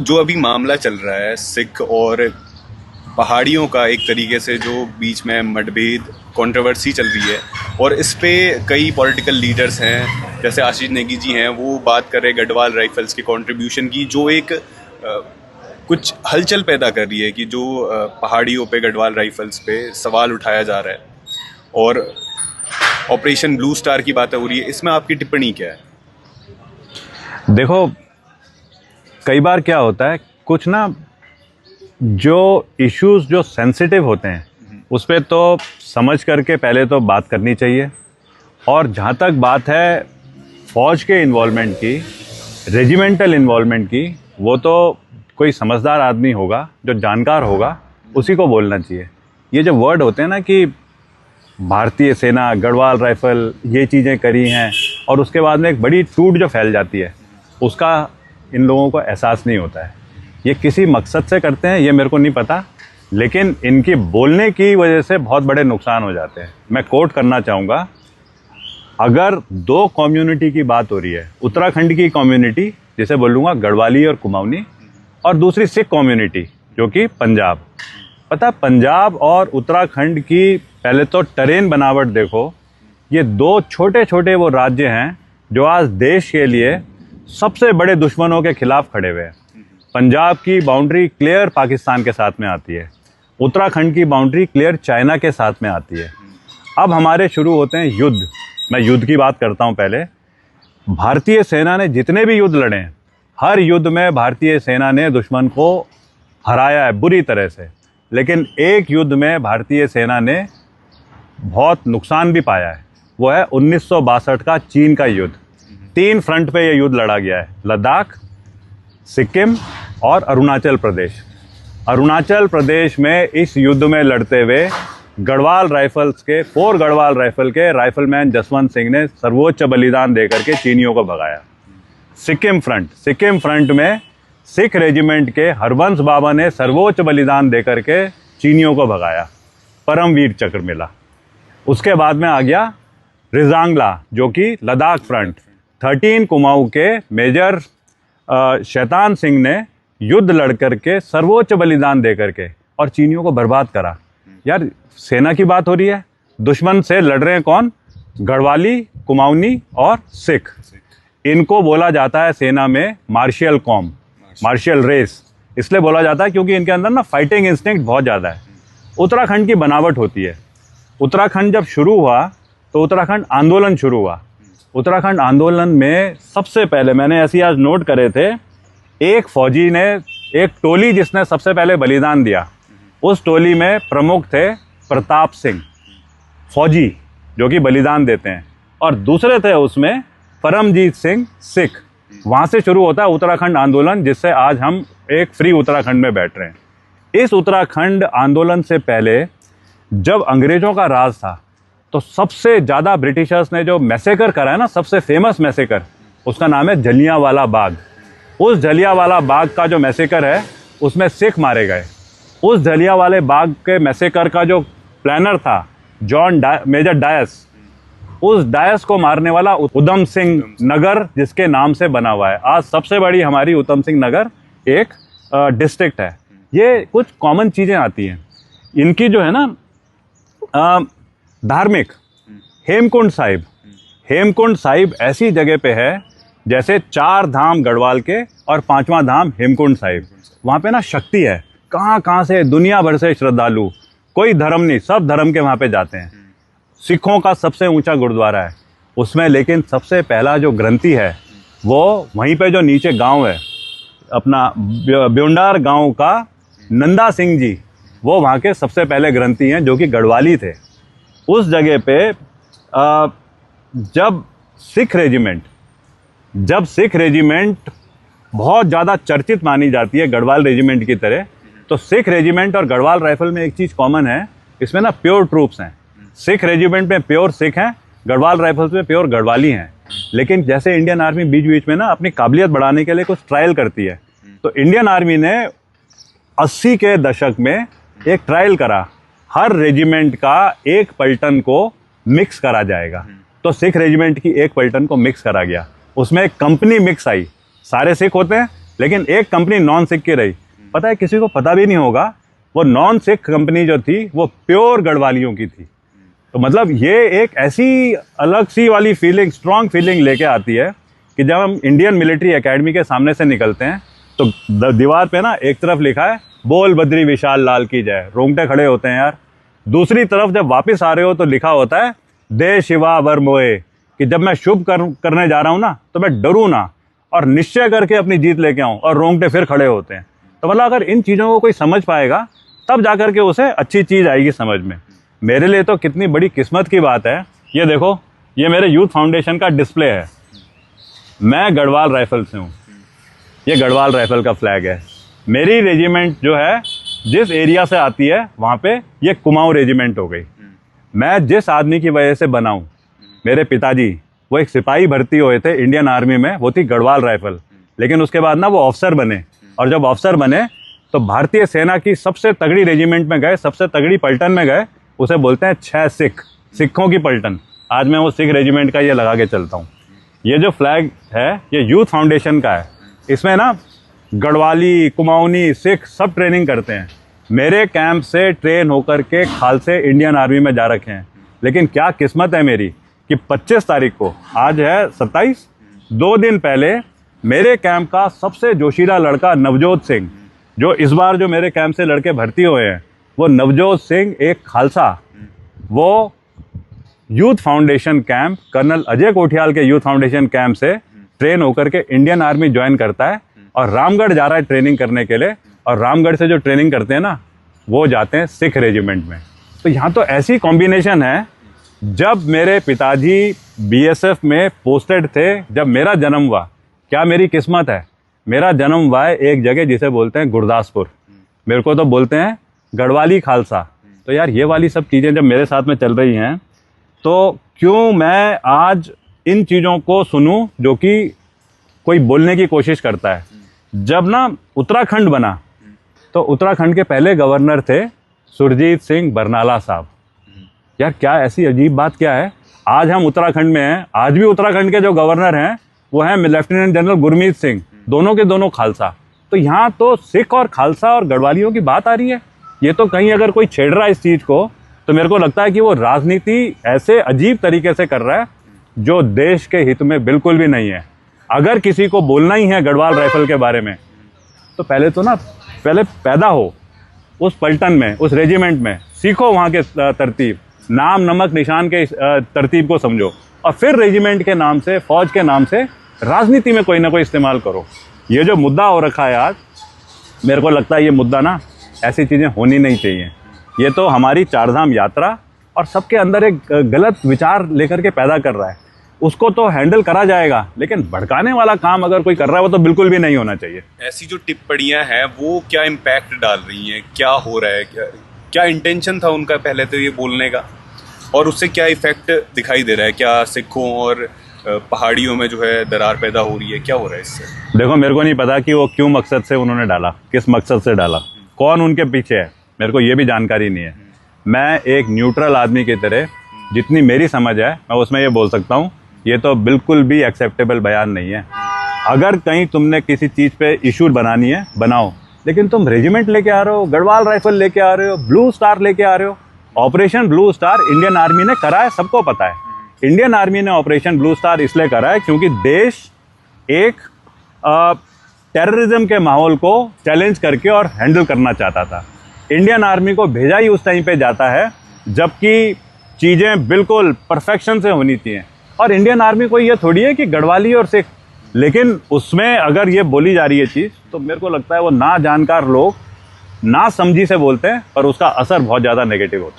जो अभी मामला चल रहा है सिख और पहाड़ियों का, एक तरीके से जो बीच में मतभेद कंट्रोवर्सी चल रही है, और इस पे कई पॉलिटिकल लीडर्स हैं जैसे आशीष नेगी जी हैं, वो बात कर रहे हैं गढ़वाल राइफल्स के कंट्रीब्यूशन की, जो एक कुछ हलचल पैदा कर रही है कि जो पहाड़ियों पे गढ़वाल राइफल्स पे सवाल उठाया जा रहा है और ऑपरेशन ब्लू स्टार की बात हो रही है। इसमें आपकी टिप्पणी क्या है? देखो, कई बार क्या होता है, कुछ ना जो इश्यूज जो सेंसिटिव होते हैं उस पर तो समझ करके पहले तो बात करनी चाहिए। और जहाँ तक बात है फौज के इन्वॉल्वमेंट की, रेजिमेंटल इन्वॉल्वमेंट की, वो तो कोई समझदार आदमी होगा, जो जानकार होगा, उसी को बोलना चाहिए। ये जो वर्ड होते हैं ना कि भारतीय सेना, गढ़वाल राइफल, ये चीज़ें करी हैं, और उसके बाद में एक बड़ी टूट जो फैल जाती है, उसका इन लोगों को एहसास नहीं होता है। ये किसी मकसद से करते हैं ये मेरे को नहीं पता, लेकिन इनकी बोलने की वजह से बहुत बड़े नुकसान हो जाते हैं। मैं कोट करना चाहूँगा, अगर दो कम्युनिटी की बात हो रही है, उत्तराखंड की कम्युनिटी जिसे बोलूँगा गढ़वाली और कुमाऊनी, और दूसरी सिख कम्युनिटी जो कि पंजाब। पता, पंजाब और उत्तराखंड की पहले तो टेरेन बनावट देखो, ये दो छोटे छोटे वो राज्य हैं जो आज देश के लिए सबसे बड़े दुश्मनों के खिलाफ खड़े हुए हैं। पंजाब की बाउंड्री क्लियर पाकिस्तान के साथ में आती है, उत्तराखंड की बाउंड्री क्लियर चाइना के साथ में आती है। अब हमारे शुरू होते हैं युद्ध। मैं युद्ध की बात करता हूं पहले। भारतीय सेना ने जितने भी युद्ध लड़े हैं, हर युद्ध में भारतीय सेना ने दुश्मन को हराया है बुरी तरह से, लेकिन एक युद्ध में भारतीय सेना ने बहुत नुकसान भी पाया है। वो है 1962 का चीन का युद्ध। 3 फ्रंट पे ये युद्ध लड़ा गया है, लद्दाख, सिक्किम और अरुणाचल प्रदेश। अरुणाचल प्रदेश में इस युद्ध में लड़ते हुए गढ़वाल राइफल्स के 4 गढ़वाल राइफल के राइफलमैन जसवंत सिंह ने सर्वोच्च बलिदान देकर के चीनियों को भगाया। सिक्किम फ्रंट में सिख रेजिमेंट के हरवंश बाबा ने सर्वोच्च बलिदान देकर के चीनियों को भगाया, परमवीर चक्र मिला। उसके बाद में आ गया रिजांगला जो कि लद्दाख फ्रंट। 13 कुमाऊं के मेजर शैतान सिंह ने युद्ध लड़ करके सर्वोच्च बलिदान दे करके और चीनियों को बर्बाद करा। यार, सेना की बात हो रही है, दुश्मन से लड़ रहे हैं कौन? गढ़वाली, कुमाऊनी और सिख। इनको बोला जाता है सेना में मार्शियल कॉम, मार्शियल रेस। इसलिए बोला जाता है क्योंकि इनके अंदर ना फाइटिंग इंस्टिंक्ट बहुत ज़्यादा है। उत्तराखंड की बनावट होती है। उत्तराखंड जब शुरू हुआ तो उत्तराखंड आंदोलन शुरू हुआ। उत्तराखंड आंदोलन में सबसे पहले मैंने ऐसी आज नोट करे थे, एक फौजी ने, एक टोली जिसने सबसे पहले बलिदान दिया, उस टोली में प्रमुख थे प्रताप सिंह फौजी जो कि बलिदान देते हैं, और दूसरे थे उसमें परमजीत सिंह सिख। वहाँ से शुरू होता है उत्तराखंड आंदोलन, जिससे आज हम एक फ्री उत्तराखंड में बैठ रहे हैं। इस उत्तराखंड आंदोलन से पहले जब अंग्रेजों का राज था तो सबसे ज़्यादा ब्रिटिशर्स ने जो मैसेकर करा है ना, सबसे फेमस मैसेकर, उसका नाम है जलियांवाला बाग। उस जलियांवाला बाग का जो मैसेकर है उसमें सिख मारे गए। उस जलियांवाले बाग के मैसेकर का जो प्लानर था मेजर डायस, उस डायस को मारने वाला उधम सिंह नगर जिसके नाम से बना हुआ है। आज सबसे बड़ी हमारी उधम सिंह नगर एक डिस्ट्रिक्ट है। ये कुछ कॉमन चीज़ें आती हैं इनकी जो है ना। धार्मिक, हेमकुंड साहिब ऐसी जगह पे है जैसे 4 धाम गढ़वाल के और 5वां धाम हेमकुंड साहिब। वहाँ पे ना शक्ति है, कहाँ से दुनिया भर से श्रद्धालु, कोई धर्म नहीं, सब धर्म के वहाँ पे जाते हैं। सिखों का सबसे ऊंचा गुरुद्वारा है उसमें, लेकिन सबसे पहला जो ग्रंथी है वो वहीं पे जो नीचे गांव है अपना ब्योंडार गांव का नंदा सिंह जी, वो वहाँ के सबसे पहले ग्रंथी हैं जो कि गढ़वाली थे। उस जगह पे जब सिख रेजिमेंट बहुत ज़्यादा चर्चित मानी जाती है गढ़वाल रेजिमेंट की तरह, तो सिख रेजिमेंट और गढ़वाल राइफल में एक चीज़ कॉमन है, इसमें ना प्योर ट्रूप्स हैं। सिख रेजिमेंट में प्योर सिख हैं, गढ़वाल राइफल्स में प्योर गढ़वाली हैं। लेकिन जैसे इंडियन आर्मी बीच बीच में ना अपनी काबिलियत बढ़ाने के लिए कुछ ट्रायल करती है, तो इंडियन आर्मी ने 80 के दशक में एक ट्रायल करा, हर रेजिमेंट का एक पलटन को मिक्स करा जाएगा। तो सिख रेजिमेंट की एक पलटन को मिक्स करा गया, उसमें एक कंपनी मिक्स आई। सारे सिख होते हैं लेकिन एक कंपनी नॉन सिख की रही। पता है, किसी को पता भी नहीं होगा, वो नॉन सिख कंपनी जो थी वो प्योर गढ़वालियों की थी। तो मतलब ये एक ऐसी अलग सी वाली फीलिंग, स्ट्रॉन्ग फीलिंग लेके आती है कि जब हम इंडियन मिलिट्री एकेडमी के सामने से निकलते हैं तो दीवार पे ना एक तरफ लिखा है बोल बद्री विशाल लाल की जय, रोंगटे खड़े होते हैं यार। दूसरी तरफ जब वापस आ रहे हो तो लिखा होता है दे शिवा वर मोए, कि जब मैं शुभ करने जा रहा हूँ ना तो मैं डरूँ ना और निश्चय करके अपनी जीत लेके आऊँ, और रोंगटे फिर खड़े होते हैं। तो मतलब अगर इन चीज़ों को कोई समझ पाएगा तब जा करके उसे अच्छी चीज़ आएगी समझ में। मेरे लिए तो कितनी बड़ी किस्मत की बात है। ये देखो, ये मेरे यूथ फाउंडेशन का डिस्प्ले है। मैं गढ़वाल राइफल से हूँ, ये गढ़वाल राइफल का फ्लैग है। मेरी रेजिमेंट जो है जिस एरिया से आती है वहाँ पे ये कुमाऊँ रेजिमेंट हो गई। मैं जिस आदमी की वजह से बना हूँ, मेरे पिताजी वो एक सिपाही भर्ती हुए थे इंडियन आर्मी में, वो थी गढ़वाल राइफल। लेकिन उसके बाद ना वो ऑफिसर बने, और जब ऑफिसर बने तो भारतीय सेना की सबसे तगड़ी रेजिमेंट में गए, सबसे तगड़ी पलटन में गए। उसे बोलते हैं 6 सिख, सिखों की पलटन। आज मैं वो सिख रेजिमेंट का ये लगा के चलता हूँ। ये जो फ्लैग है ये यूथ फाउंडेशन का है। इसमें ना गढ़वाली, कुमाऊनी, सिख सब ट्रेनिंग करते हैं। मेरे कैंप से ट्रेन होकर के खालसे इंडियन आर्मी में जा रखे हैं। लेकिन क्या किस्मत है मेरी कि 25 तारीख को, आज है 27, 2 दिन पहले मेरे कैंप का सबसे जोशीला लड़का नवजोत सिंह, जो इस बार जो मेरे कैंप से लड़के भर्ती हुए हैं, वो नवजोत सिंह एक खालसा, वो youth foundation camp, colonel Ajay Kothiyal के यूथ फाउंडेशन कैंप से ट्रेन होकर के इंडियन आर्मी ज्वाइन करता है और रामगढ़ जा रहा है ट्रेनिंग करने के लिए। और रामगढ़ से जो ट्रेनिंग करते हैं ना, वो जाते हैं सिख रेजिमेंट में। तो यहाँ तो ऐसी कॉम्बिनेशन है। जब मेरे पिताजी बीएसएफ में पोस्टेड थे, जब मेरा जन्म हुआ, क्या मेरी किस्मत है, मेरा जन्म हुआ है एक जगह जिसे बोलते हैं गुरदासपुर। मेरे को तो बोलते हैं गढ़वाली खालसा। तो यार ये वाली सब चीज़ें जब मेरे साथ में चल रही हैं, तो क्यों मैं आज इन चीज़ों को सुनूं जो कि कोई बोलने की कोशिश करता है। जब ना उत्तराखंड बना तो उत्तराखंड के पहले गवर्नर थे सुरजीत सिंह बरनाला साहब। यार क्या ऐसी अजीब बात क्या है, आज हम उत्तराखंड में हैं। आज भी उत्तराखंड के जो गवर्नर हैं वो हैं लेफ्टिनेंट जनरल गुरमीत सिंह, दोनों के दोनों खालसा। तो यहाँ तो सिख और खालसा और गढ़वालियों की बात आ रही है। ये तो कहीं अगर कोई छेड़ रहा है इस चीज़ को, तो मेरे को लगता है कि वो राजनीति ऐसे अजीब तरीके से कर रहा है जो देश के हित में बिल्कुल भी नहीं है। अगर किसी को बोलना ही है गढ़वाल राइफल के बारे में, तो पहले पैदा हो उस पलटन में, उस रेजिमेंट में, सीखो वहाँ के तरतीब, नाम नमक निशान के तरतीब को समझो, और फिर रेजिमेंट के नाम से, फौज के नाम से राजनीति में कोई ना कोई इस्तेमाल करो। ये जो मुद्दा हो रखा है आज, मेरे को लगता है ये मुद्दा ना, ऐसी चीज़ें होनी नहीं चाहिए। ये तो हमारी चारधाम यात्रा और सबके अंदर एक गलत विचार लेकर के पैदा कर रहा है। उसको तो हैंडल करा जाएगा, लेकिन भड़काने वाला काम अगर कोई कर रहा है वो तो बिल्कुल भी नहीं होना चाहिए। ऐसी जो टिप्पणियां हैं वो क्या इम्पैक्ट डाल रही हैं, क्या हो रहा है, क्या इंटेंशन था उनका पहले तो ये बोलने का, और उससे क्या इफेक्ट दिखाई दे रहा है? क्या सिखों और पहाड़ियों में जो है दरार पैदा हो रही है, क्या हो रहा है इससे? देखो, मेरे को नहीं पता कि वो क्यों मकसद से उन्होंने डाला, किस मकसद से डाला, कौन उनके पीछे है, मेरे को ये भी जानकारी नहीं है। मैं एक न्यूट्रल आदमी की तरह जितनी मेरी समझ है मैं उसमें ये बोल सकता हूँ, ये तो बिल्कुल भी एक्सेप्टेबल बयान नहीं है। अगर कहीं तुमने किसी चीज़ पे इशू बनानी है बनाओ, लेकिन तुम रेजिमेंट लेके आ रहे हो, गढ़वाल राइफल लेके आ रहे हो, ब्लू स्टार लेके आ रहे हो। Operation blue star Indian army ने करा है, सबको पता है। इंडियन आर्मी ने ऑपरेशन ब्लू स्टार इसलिए करा है क्योंकि देश एक टेररिज्म के माहौल को चैलेंज करके और हैंडल करना चाहता था। इंडियन आर्मी को भेजा ही उस टाइम पे जाता है जबकि चीज़ें बिल्कुल परफेक्शन से होनी चाहिए। और इंडियन आर्मी को ये थोड़ी है कि गढ़वाली और सिख, लेकिन उसमें अगर ये बोली जा रही है चीज़, तो मेरे को लगता है वो ना जानकार लोग ना समझी से बोलते हैं, पर उसका असर बहुत ज़्यादा नेगेटिव होता है।